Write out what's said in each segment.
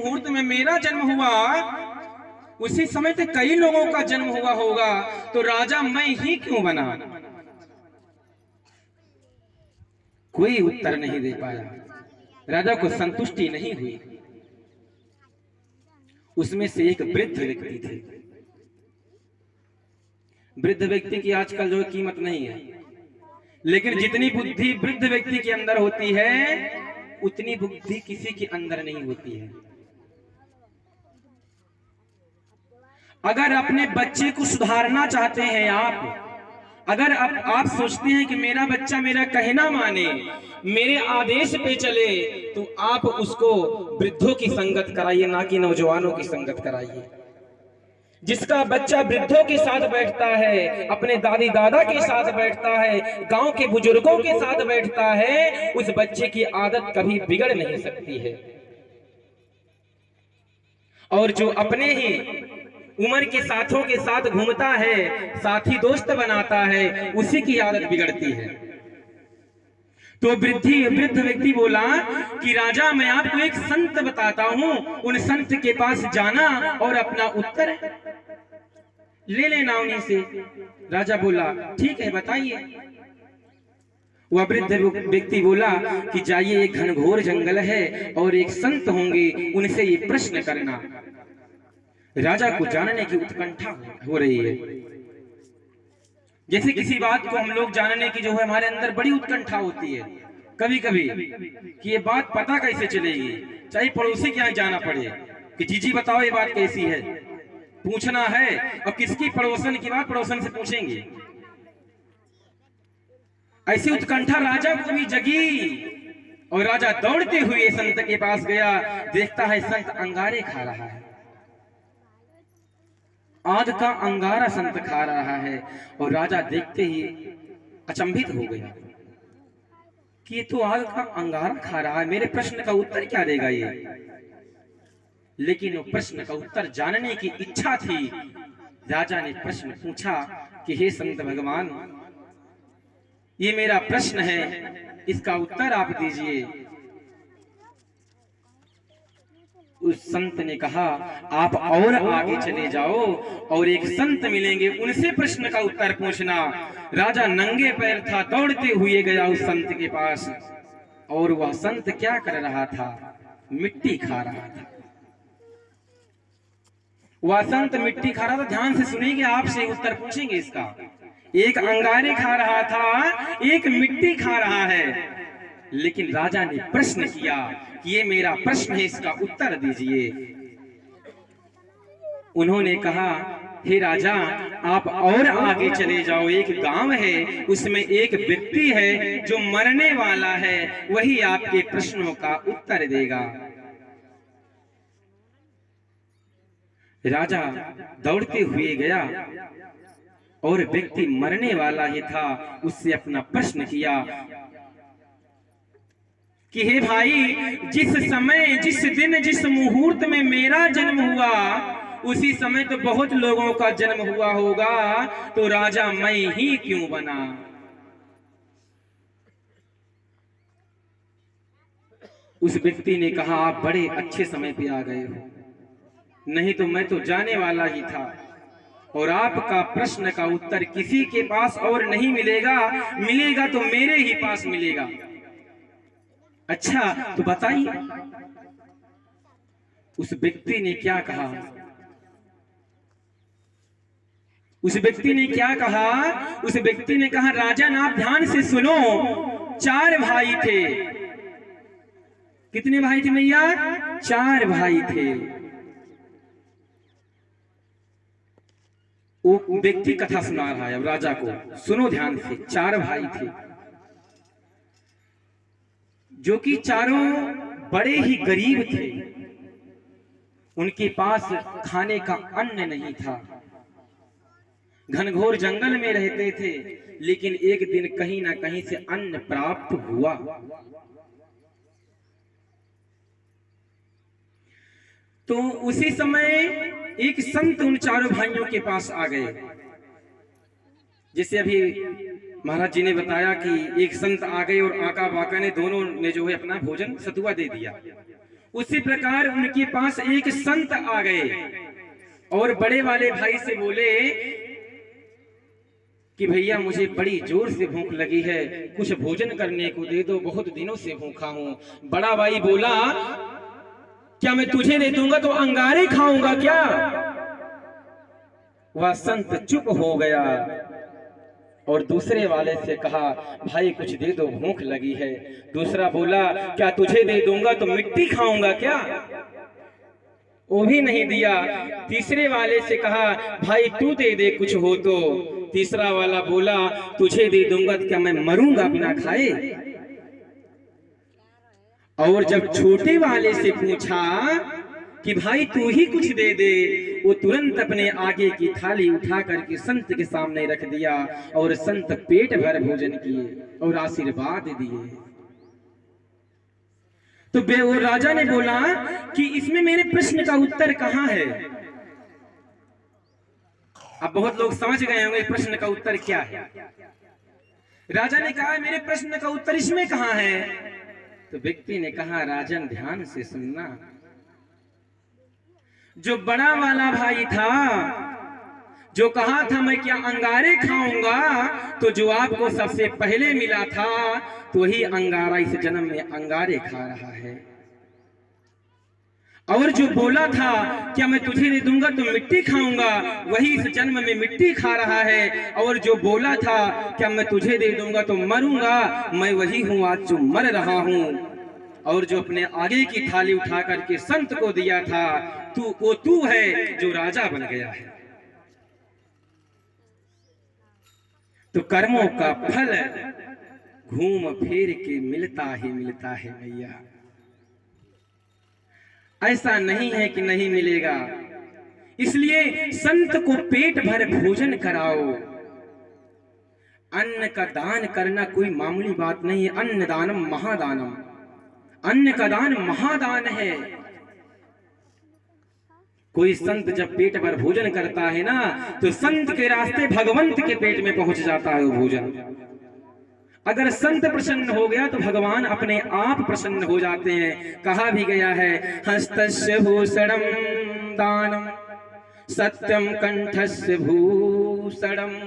मुहूर्त में मेरा जन्म हुआ उसी समय तो कई लोगों का जन्म हुआ होगा, तो राजा मैं ही क्यों बना? कोई उत्तर नहीं दे पाया, राजा को संतुष्टि नहीं हुई। उसमें से एक वृद्ध व्यक्ति थे। वृद्ध व्यक्ति की आजकल जो कीमत नहीं है, लेकिन जितनी बुद्धि वृद्ध व्यक्ति के अंदर होती है उतनी बुद्धि किसी के अंदर नहीं होती है। अगर अपने बच्चे को सुधारना चाहते हैं अगर आप सोचते हैं कि मेरा बच्चा मेरा कहना माने, मेरे आदेश पे चले, तो आप उसको वृद्धों की संगत कराइए, ना कि नौजवानों की संगत कराइए। जिसका बच्चा वृद्धों के साथ बैठता है, अपने दादी दादा के साथ बैठता है, गांव के बुजुर्गों के साथ बैठता है, उस बच्चे की आदत कभी बिगड़ नहीं सकती है। और जो अपने ही उम्र के साथों के साथ घूमता है, साथी दोस्त बनाता है, उसी की आदत बिगड़ती है। तो वृद्ध व्यक्ति बोला कि राजा मैं आपको एक संत बताता हूं, उन संत के पास जाना और अपना उत्तर ले लेना उन्हीं से। राजा बोला ठीक है बताइए। वह वृद्ध व्यक्ति बोला कि जाइए, एक घनघोर जंगल है और एक संत होंगे, उनसे ये प्रश्न करना। राजा को जानने की उत्कंठा हो रही है। जैसे किसी बात को हम लोग जानने की जो है हमारे अंदर बड़ी उत्कंठा होती है कभी कभी कि ये बात पता कैसे चलेगी, चाहे पड़ोसी के यहाँ जाना पड़े कि जीजी बताओ ये बात कैसी है, पूछना है। और किसकी पड़ोसन की बात पड़ोसन से पूछेंगे। ऐसी उत्कंठा राजा को भी जगी और राजा दौड़ते हुए संत के पास गया। देखता है संत अंगारे खा रहा है, आग का अंगारा संत खा रहा है। और राजा देखते ही अचंभित हो गया कि ये तो आग का अंगारा खा रहा है, मेरे प्रश्न का उत्तर क्या देगा ये। लेकिन वो प्रश्न का उत्तर जानने की इच्छा थी। राजा ने प्रश्न पूछा कि हे संत भगवान, ये मेरा प्रश्न है, इसका उत्तर आप दीजिए। उस संत ने कहा आप और आगे चले जाओ और एक संत मिलेंगे, उनसे प्रश्न का उत्तर पूछना। राजा नंगे पैर था, दौड़ते हुए गया उस संत के पास। और वह संत क्या कर रहा था? मिट्टी खा रहा था। वह संत मिट्टी खा रहा था। ध्यान से सुनिएगा, आपसे उत्तर पूछेंगे इसका। एक अंगारे खा रहा था, एक मिट्टी खा रहा है। लेकिन राजा ने प्रश्न किया कि ये मेरा प्रश्न है, इसका उत्तर दीजिए। उन्होंने कहा हे राजा आप और आगे चले जाओ, एक गांव है, उसमें एक व्यक्ति है जो मरने वाला है, वही आपके प्रश्नों का उत्तर देगा। राजा दौड़ते हुए गया और व्यक्ति मरने वाला ही था। उससे अपना प्रश्न किया कि हे भाई, जिस समय, जिस दिन, जिस मुहूर्त में मेरा जन्म हुआ उसी समय तो बहुत लोगों का जन्म हुआ होगा, तो राजा मैं ही क्यों बना? उस व्यक्ति ने कहा आप बड़े अच्छे समय पे आ गए हो, नहीं तो मैं तो जाने वाला ही था। और आपका प्रश्न का उत्तर किसी के पास और नहीं मिलेगा, मिलेगा तो मेरे ही पास मिलेगा। अच्छा तो बताइए उस व्यक्ति ने क्या कहा? उस व्यक्ति ने क्या कहा? उस व्यक्ति ने कहा राजन आप ध्यान से सुनो, 4 भाई थे। कितने भाई थे भैया? 4 भाई थे। वो व्यक्ति कथा सुना रहा है अब राजा को, सुनो ध्यान से। 4 भाई थे जो कि चारों बड़े ही गरीब थे, उनके पास खाने का अन्न नहीं था, घनघोर जंगल में रहते थे। लेकिन एक दिन कहीं ना कहीं से अन्न प्राप्त हुआ। तो उसी समय एक संत उन 4 भाइयों के पास आ गए। जैसे अभी महाराज जी ने बताया कि एक संत आ गए और आका बाका ने दोनों ने जो है अपना भोजन सतुआ दे दिया। उसी प्रकार उनके पास एक संत आ गए और बड़े वाले भाई से बोले कि भैया मुझे बड़ी जोर से भूख लगी है, कुछ भोजन करने को दे दो, बहुत दिनों से भूखा हूं। बड़ा भाई बोला क्या मैं तुझे दे दूंगा तो अंगारे खाऊंगा क्या? वह संत चुप हो गया और दूसरे वाले से कहा भाई कुछ दे दो, भूख लगी है। दूसरा बोला क्या तुझे दे दूंगा तो मिट्टी खाऊंगा क्या? वो भी नहीं दिया। तीसरे वाले से कहा भाई तू दे दे कुछ हो तो। तीसरा वाला बोला तुझे दे दूंगा तो क्या मैं मरूंगा बिना खाए? और जब छोटे वाले से पूछा कि भाई तू ही कुछ दे दे, वो तुरंत अपने आगे की थाली उठा करके संत के सामने रख दिया और संत पेट भर भोजन किए और आशीर्वाद दिए। तो वो राजा ने बोला कि इसमें मेरे प्रश्न का उत्तर कहाँ है? अब बहुत लोग समझ गए होंगे प्रश्न का उत्तर क्या है। राजा ने कहा मेरे प्रश्न का उत्तर इसमें कहाँ है? तो व्यक्ति ने कहा राजन ध्यान से सुनना, जो बड़ा वाला भाई था जो कहा था मैं क्या अंगारे खाऊंगा, तो जो आपको सबसे पहले मिला था तो वही अंगारा इस जन्म में अंगारे खा रहा है। और जो बोला था क्या मैं तुझे दे दूंगा तो मिट्टी खाऊंगा, वही इस जन्म में मिट्टी खा रहा है। और जो बोला था क्या मैं तुझे दे दूंगा तो मरूंगा, मैं वही हूं आज जो मर रहा हूं। और जो अपने आगे की थाली उठा करके संत को दिया था तू है जो राजा बन गया है। तो कर्मों का फल घूम फिर के मिलता है भैया, ऐसा नहीं है कि नहीं मिलेगा। इसलिए संत को पेट भर भोजन कराओ। अन्न का दान करना कोई मामूली बात नहीं है। अन्न दानम महादानम, अन्न का दान महादान है। कोई संत जब पेट भर भोजन करता है ना, तो संत के रास्ते भगवंत के पेट में पहुंच जाता है वो भोजन। अगर संत प्रसन्न हो गया तो भगवान अपने आप प्रसन्न हो जाते हैं। कहा भी गया है हस्तस्य भूषणम दानम सत्यम कंठस्य भूषणम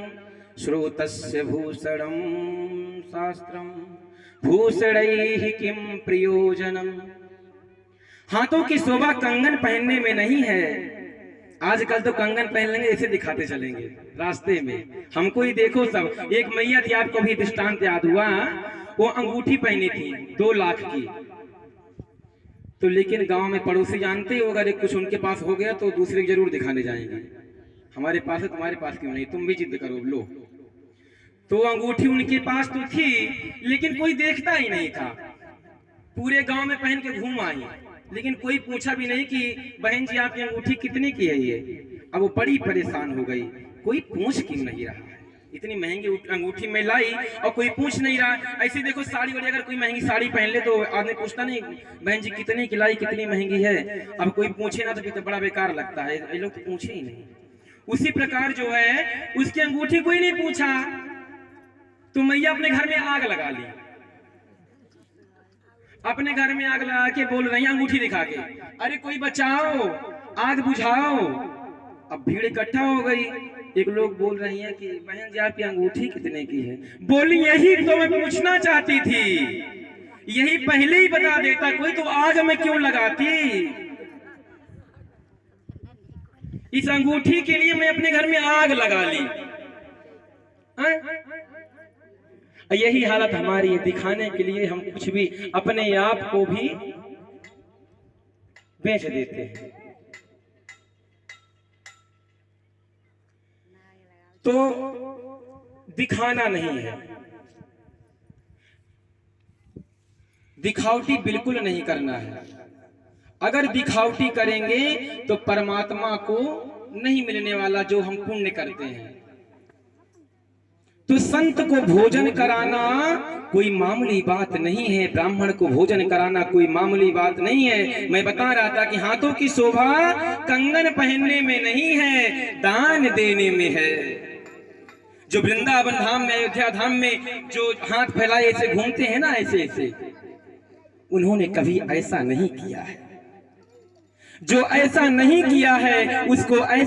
श्रोतस्य भूषणम शास्त्रम भूषणैहि किम प्रयोजनम। हाथों की शोभा कंगन पहनने में नहीं है। आजकल तो कंगन पहन लेंगे ऐसे दिखाते चलेंगे रास्ते में, हमको ही देखो सब। एक मैया थी, आपको भी दृष्टांत याद हुआ, वो अंगूठी पहनी थी 2 लाख की। तो लेकिन गांव में पड़ोसी जानते हो अगर कुछ उनके पास हो गया तो दूसरे को जरूर दिखाने जाएंगे, हमारे पास है तुम्हारे पास क्यों नहीं, तुम भी जिद करो लो। तो अंगूठी उनके पास तो थी लेकिन कोई देखता ही नहीं था। पूरे गांव में पहन के घूम आई, लेकिन कोई पूछा भी नहीं कि बहन जी आपकी अंगूठी कितने की है ये। अब वो बड़ी परेशान हो गई, कोई पूछ क्यों नहीं रहा है, इतनी महंगी अंगूठी में लाई और कोई पूछ नहीं रहा। ऐसे देखो साड़ी वाड़ी, अगर कोई महंगी साड़ी पहन ले तो आदमी पूछता नहीं बहन जी कितने की लाई, कितनी महंगी है। अब कोई पूछे ना तो बड़ा बेकार लगता है, ये लोग तो पूछे ही नहीं। उसी प्रकार जो है उसकी अंगूठी कोई नहीं पूछा तो मैया अपने घर में आग लगा ली। अपने घर में आग लगा के बोल रही अंगूठी दिखा के, अरे कोई बचाओ, आग बुझाओ। अब भीड़ इकट्ठा हो गई। एक लोग बोल रही हैं कि बहन जी आपकी अंगूठी कितने की है। बोली यही तो मैं पूछना चाहती थी, यही पहले ही बता देता, कोई तो आग में क्यों लगाती। इस अंगूठी के लिए मैं अपने घर में आग लगा ली। यही हालत हमारी है, दिखाने के लिए हम कुछ भी अपने आप को भी बेच देते हैं। तो दिखाना नहीं है, दिखावटी बिल्कुल नहीं करना है। अगर दिखावटी करेंगे तो परमात्मा को नहीं मिलने वाला जो हम पुण्य करते हैं। तो संत को भोजन कराना कोई मामूली बात नहीं है, ब्राह्मण को भोजन कराना कोई मामूली बात नहीं है। मैं बता रहा था कि हाथों की शोभा कंगन पहनने में नहीं है, दान देने में है। जो वृंदावन धाम में, अयोध्या धाम में जो हाथ फैलाए ऐसे घूमते हैं ना, ऐसे ऐसे, उन्होंने कभी ऐसा नहीं किया है। जो ऐसा नहीं किया है उसको ऐसा